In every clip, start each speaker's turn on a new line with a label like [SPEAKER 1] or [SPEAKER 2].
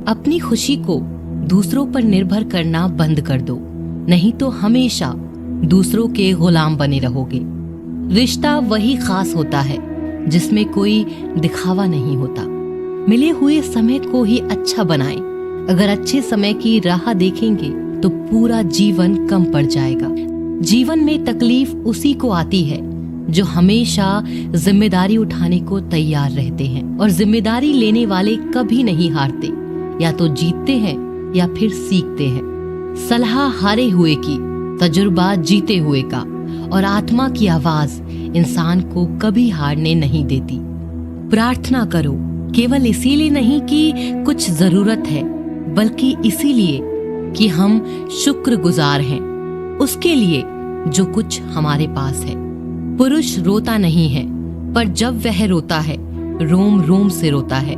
[SPEAKER 1] अपनी खुशी को दूसरों पर निर्भर करना बंद कर दो, नहीं तो हमेशा दूसरों के गुलाम बने रहोगे। रिश्ता वही खास होता है जिसमें कोई दिखावा नहीं होता। मिले हुए समय को ही अच्छा बनाएं। अगर अच्छे समय की राह देखेंगे तो पूरा जीवन कम पड़ जाएगा। जीवन में तकलीफ उसी को आती है जो हमेशा जिम्मेदारी उठाने को तैयार रहते हैं, और जिम्मेदारी लेने वाले कभी नहीं हारते, या तो जीतते हैं या फिर सीखते हैं। सलाह हारे हुए की, तजुर्बा जीते हुए का, और आत्मा की आवाज इंसान को कभी हारने नहीं देती। प्रार्थना करो, केवल इसीलिए नहीं कि कुछ जरूरत है, बल्कि इसीलिए कि हम शुक्रगुजार हैं उसके लिए जो कुछ हमारे पास है। पुरुष रोता नहीं है, पर जब वह रोता है रोम रोम से रोता है।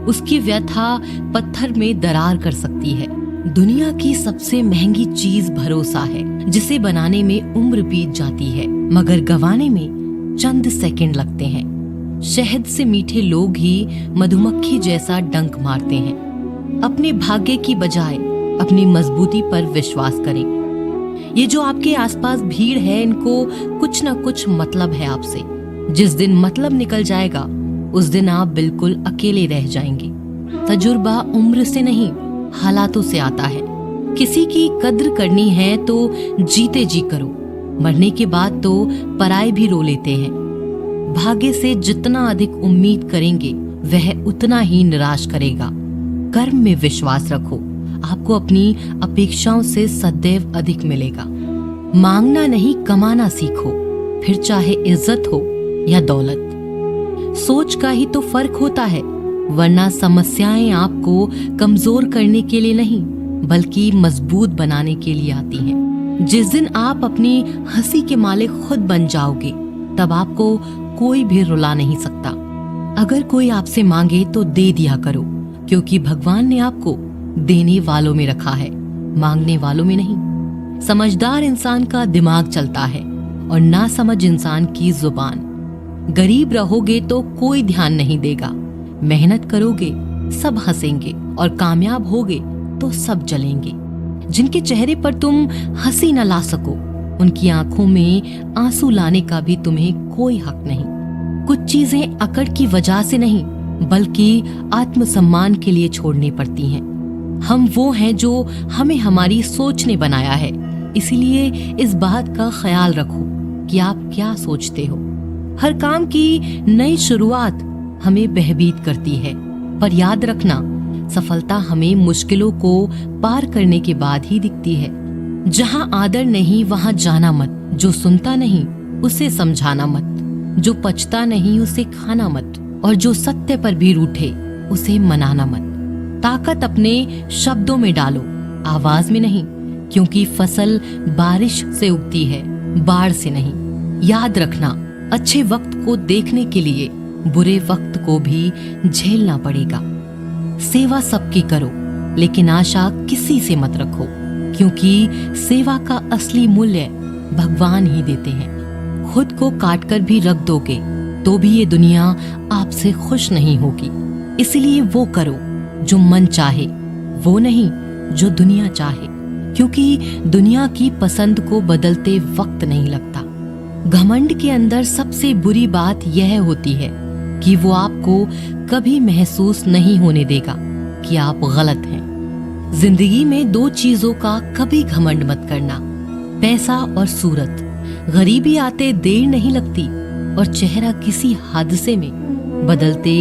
[SPEAKER 1] उसकी व्यथा पत्थर में दरार कर सकती है। दुनिया की सबसे महंगी चीज भरोसा है, जिसे बनाने में उम्र बीत जाती है मगर गंवाने में चंद सेकंड लगते हैं। शहद से मीठे लोग ही मधुमक्खी जैसा डंक मारते हैं। अपने भाग्य की बजाय अपनी मजबूती पर विश्वास करें। ये जो आपके आसपास भीड़ है, इनको कुछ ना कुछ मतलब है आपसे। जिस दिन मतलब निकल जाएगा उस दिन आप बिल्कुल अकेले रह जाएंगे। तजुर्बा उम्र से नहीं, हालातों से आता है। किसी की कद्र करनी है तो जीते जी करो, मरने के बाद तो पराये भी रो लेते हैं। भाग्य से जितना अधिक उम्मीद करेंगे वह उतना ही निराश करेगा। कर्म में विश्वास रखो, आपको अपनी अपेक्षाओं से सदैव अधिक मिलेगा। मांगना नहीं, कमाना सीखो, फिर चाहे इज्जत हो या दौलत। सोच का ही तो फर्क होता है, वरना समस्याएं आपको कमजोर करने के लिए नहीं बल्कि मजबूत बनाने के लिए आती हैं। जिस दिन आप अपनी हंसी के मालिक खुद बन जाओगे तब आपको कोई भी रुला नहीं सकता। अगर कोई आपसे मांगे तो दे दिया करो, क्योंकि भगवान ने आपको देने वालों में रखा है, मांगने वालों में नहीं। समझदार इंसान का दिमाग चलता है और नासमझ इंसान की जुबान। गरीब रहोगे तो कोई ध्यान नहीं देगा, मेहनत करोगे सब हंसेंगे, और कामयाब होगे तो सब जलेंगे। जिनके चेहरे पर तुम हंसी न ला सको, उनकी आंखों में आंसू लाने का भी तुम्हें कोई हक नहीं। कुछ चीजें अकड़ की वजह से नहीं बल्कि आत्मसम्मान के लिए छोड़नी पड़ती हैं। हम वो हैं जो हमें हमारी सोच ने बनाया है, इसीलिए इस बात का ख्याल रखो कि आप क्या सोचते हो। हर काम की नई शुरुआत हमें भयभीत करती है, पर याद रखना सफलता हमें मुश्किलों को पार करने के बाद ही दिखती है। जहाँ आदर नहीं वहाँ जाना मत, जो सुनता नहीं उसे समझाना मत, जो पचता नहीं उसे खाना मत, और जो सत्य पर भी रूठे उसे मनाना मत। ताकत अपने शब्दों में डालो, आवाज में नहीं, क्योंकि फसल बारिश से उगती है, बाढ़ से नहीं। याद रखना, अच्छे वक्त को देखने के लिए बुरे वक्त को भी झेलना पड़ेगा। सेवा सबकी करो, लेकिन आशा किसी से मत रखो, क्योंकि सेवा का असली मूल्य भगवान ही देते हैं। खुद को काट कर भी रख दोगे तो भी ये दुनिया आपसे खुश नहीं होगी। इसलिए वो करो जो मन चाहे, वो नहीं जो दुनिया चाहे, क्योंकि दुनिया की पसंद को बदलते वक्त नहीं लगता। घमंड के अंदर सबसे बुरी बात यह होती है कि वो आपको कभी महसूस नहीं होने देगा कि आप गलत हैं। जिंदगी में दो चीजों का कभी घमंड मत करना, पैसा और सूरत। गरीबी आते देर नहीं लगती और चेहरा किसी हादसे में बदलते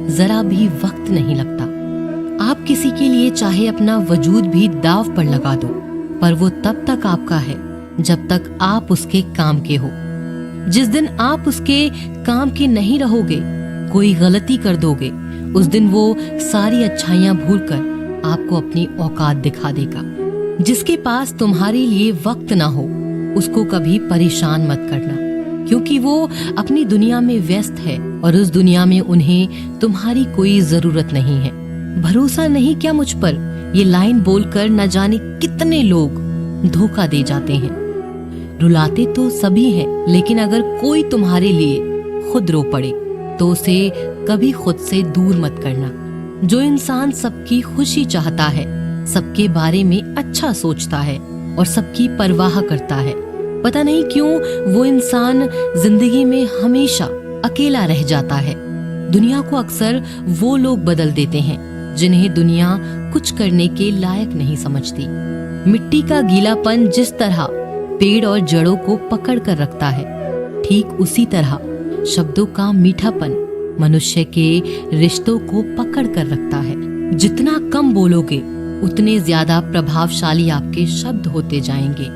[SPEAKER 1] जरा भी वक्त नहीं लगता। आप किसी के लिए चाहे अपना वजूद भी दाव पर लगा दो, पर वो तब तक आपका है जब तक आप उसके काम के हो। जिस दिन आप उसके काम के नहीं रहोगे, कोई गलती कर दोगे, उस दिन वो सारी अच्छाइयां भूलकर आपको अपनी औकात दिखा देगा। जिसके पास तुम्हारे लिए वक्त ना हो उसको कभी परेशान मत करना, क्योंकि वो अपनी दुनिया में व्यस्त है और उस दुनिया में उन्हें तुम्हारी कोई जरूरत नहीं है। भरोसा नहीं क्या मुझ पर, ये लाइन बोलकर न जाने कितने लोग धोखा दे जाते हैं। रुलाते तो सभी हैं, लेकिन अगर कोई तुम्हारे लिए खुद रो पड़े तो उसे कभी खुद से दूर मत करना। जो इंसान सबकी खुशी चाहता है, सबके बारे में अच्छा सोचता है और सबकी परवाह करता है, पता नहीं क्यों वो इंसान जिंदगी में हमेशा अकेला रह जाता है। दुनिया को अक्सर वो लोग बदल देते हैं जिन्हें दुनिया कुछ करने के लायक नहीं समझती। मिट्टी का गीलापन जिस तरह पेड़ और जड़ों को पकड़ कर रखता है, ठीक उसी तरह शब्दों का मीठापन मनुष्य के रिश्तों को पकड़ कर रखता है। जितना कम बोलोगे उतने ज्यादा प्रभावशाली आपके शब्द होते जाएंगे।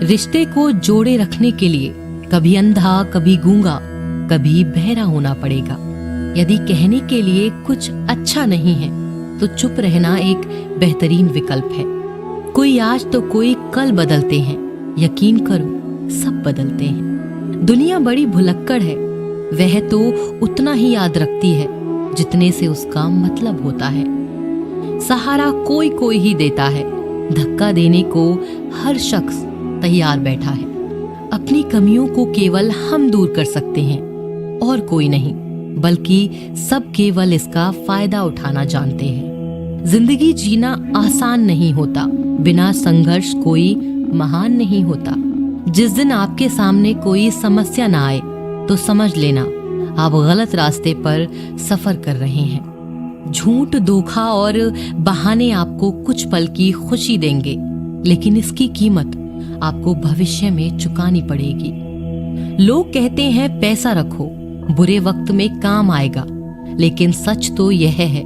[SPEAKER 1] रिश्ते को जोड़े रखने के लिए कभी अंधा, कभी गूंगा, कभी बहरा होना पड़ेगा। यदि कहने के लिए कुछ अच्छा नहीं है तो चुप रहना एक बेहतरीन विकल्प है। कोई आज तो कोई कल बदलते हैं, यकीन करो सब बदलते हैं। दुनिया बड़ी भुलक्कड़ है, वह तो उतना ही याद रखती है जितने से उसका मतलब होता है। सहारा कोई कोई ही देता है, धक्का देने को हर शख्स तैयार बैठा है। अपनी कमियों को केवल हम दूर कर सकते हैं और कोई नहीं, बल्कि सब केवल इसका फायदा उठाना जानते हैं। जिंदगी जीना आसान नहीं होता, बिना संघर्ष कोई महान नहीं होता। जिस दिन आपके सामने कोई समस्या ना आए तो समझ लेना आप गलत रास्ते पर सफर कर रहे हैं। झूठ, धोखा और बहाने आपको कुछ पल की खुशी देंगे, लेकिन इसकी कीमत आपको भविष्य में चुकानी पड़ेगी। लोग कहते हैं पैसा रखो, बुरे वक्त में काम आएगा, लेकिन सच तो यह है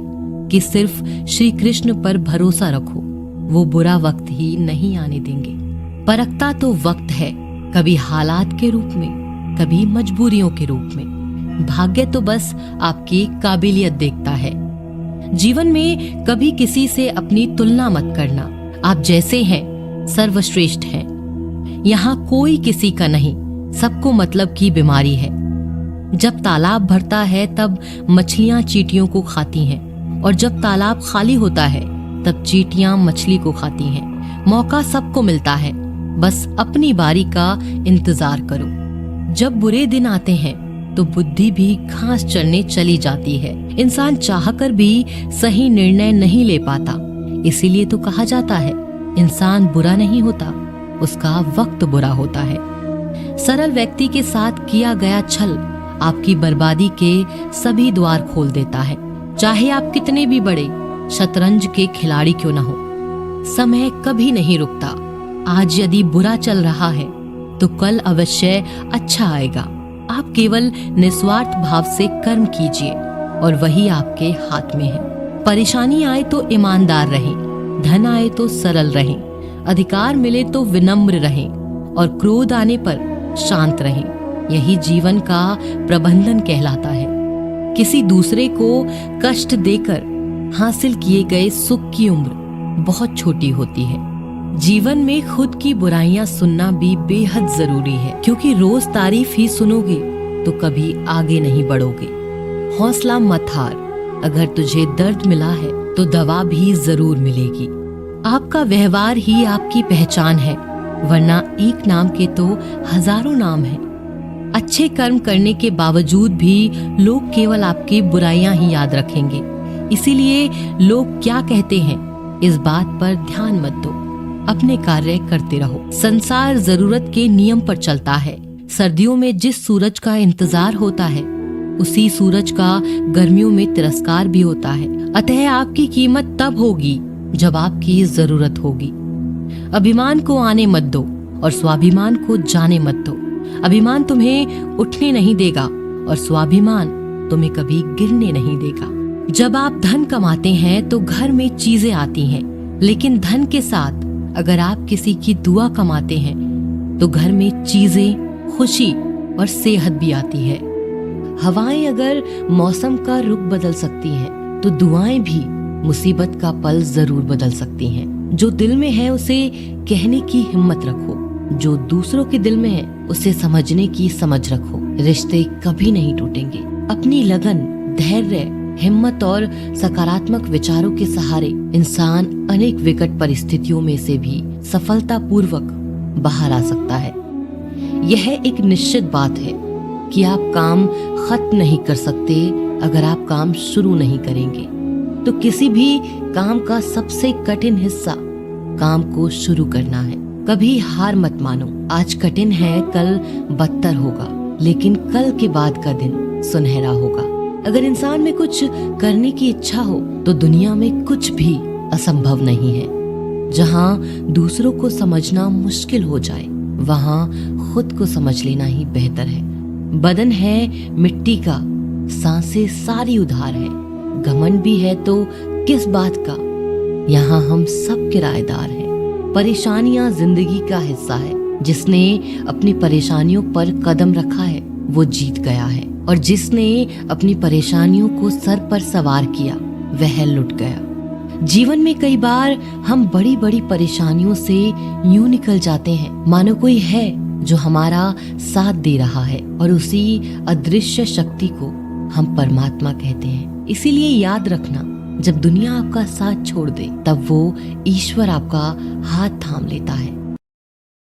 [SPEAKER 1] कि सिर्फ श्री कृष्ण पर भरोसा रखो, वो बुरा वक्त ही नहीं आने देंगे। परखता तो वक्त है, कभी हालात के रूप में, कभी मजबूरियों के रूप में। भाग्य तो बस आपकी काबिलियत देखता है। जीवन में कभी किसी से अपनी तुलना मत करना। आप जैसे हैं सर्वश्रेष्ठ हैं। यहाँ कोई किसी का नहीं, सबको मतलब की बीमारी है। जब तालाब भरता है तब मछलियां चींटियों को खाती हैं, और जब तालाब खाली होता है तब चींटियां मछली को खाती हैं। मौका सबको मिलता है, बस अपनी बारी का इंतजार करो। जब बुरे दिन आते हैं तो बुद्धि भी घास चरने चली जाती है। इंसान चाहकर भी सही निर्णय नहीं ले पाता, इसीलिए तो कहा जाता है इंसान बुरा नहीं होता, उसका वक्त बुरा होता है। सरल व्यक्ति के साथ किया गया छल आपकी बर्बादी के सभी द्वार खोल देता है, चाहे आप कितने भी बड़े शतरंज के खिलाड़ी क्यों न हो। समय कभी नहीं रुकता। आज यदि बुरा चल रहा है तो कल अवश्य अच्छा आएगा। आप केवल निस्वार्थ भाव से कर्म कीजिए और वही आपके हाथ में है। परेशानी आए तो ईमानदार रहें, धन आए तो सरल रहें, अधिकार मिले तो विनम्र रहें और क्रोध आने पर शांत रहें। यही जीवन का प्रबंधन कहलाता है। किसी दूसरे को कष्ट देकर हासिल किए गए सुख की उम्र बहुत छोटी होती है। जीवन में खुद की बुराइयां सुनना भी बेहद जरूरी है, क्योंकि रोज तारीफ ही सुनोगे तो कभी आगे नहीं बढ़ोगे। हौसला मत हार, अगर तुझे दर्द मिला है तो दवा भी जरूर मिलेगी। आपका व्यवहार ही आपकी पहचान है, वरना एक नाम के तो हजारों नाम हैं। अच्छे कर्म करने के बावजूद भी लोग केवल आपकी बुराइयां ही याद रखेंगे। इसीलिए लोग क्या कहते हैं इस बात पर ध्यान मत दो, अपने कार्य करते रहो। संसार जरूरत के नियम पर चलता है। सर्दियों में जिस सूरज का इंतजार होता है उसी सूरज का गर्मियों में तिरस्कार भी होता है। अतः आपकी कीमत तब होगी जब आपकी जरूरत होगी। अभिमान को आने मत दो और स्वाभिमान को जाने मत दो। अभिमान तुम्हें उठने नहीं देगा और स्वाभिमान तुम्हें कभी गिरने नहीं देगा। जब आप धन कमाते हैं तो घर में चीजें आती हैं, लेकिन धन के साथ अगर आप किसी की दुआ कमाते हैं तो घर में चीजें, खुशी और सेहत भी आती है। हवाएं अगर मौसम का रुख बदल सकती हैं तो दुआएं भी मुसीबत का पल जरूर बदल सकती हैं। जो दिल में है उसे कहने की हिम्मत रखो, जो दूसरों के दिल में है उसे समझने की समझ रखो। रिश्ते कभी नहीं टूटेंगे। अपनी लगन, धैर्य, हिम्मत और सकारात्मक विचारों के सहारे इंसान अनेक विकट परिस्थितियों में से भी सफलतापूर्वक बाहर आ सकता है। यह एक निश्चित बात है कि आप काम खत्म नहीं कर सकते अगर आप काम शुरू नहीं करेंगे। तो किसी भी काम का सबसे कठिन हिस्सा काम को शुरू करना है। कभी हार मत मानो। आज कठिन है, कल बदतर होगा, लेकिन कल के बाद का दिन सुनहरा होगा। अगर इंसान में कुछ करने की इच्छा हो तो दुनिया में कुछ भी असंभव नहीं है। जहाँ दूसरों को समझना मुश्किल हो जाए, वहाँ खुद को समझ लेना ही बेहतर है। बदन है मिट्टी का, सांसें सारी उधार है। घमंड भी है तो किस बात का, यहाँ हम सब किराएदार हैं। परेशानियां जिंदगी का हिस्सा है। जिसने अपनी परेशानियों पर कदम रखा है वो जीत गया है, और जिसने अपनी परेशानियों को सर पर सवार किया वह लुट गया। जीवन में कई बार हम बड़ी बड़ी परेशानियों से यूं निकल जाते हैं मानो कोई है जो हमारा साथ दे रहा है, और उसी अदृश्य शक्ति को हम परमात्मा कहते हैं। इसीलिए याद रखना, जब दुनिया आपका साथ छोड़ दे तब वो ईश्वर आपका हाथ थाम लेता है।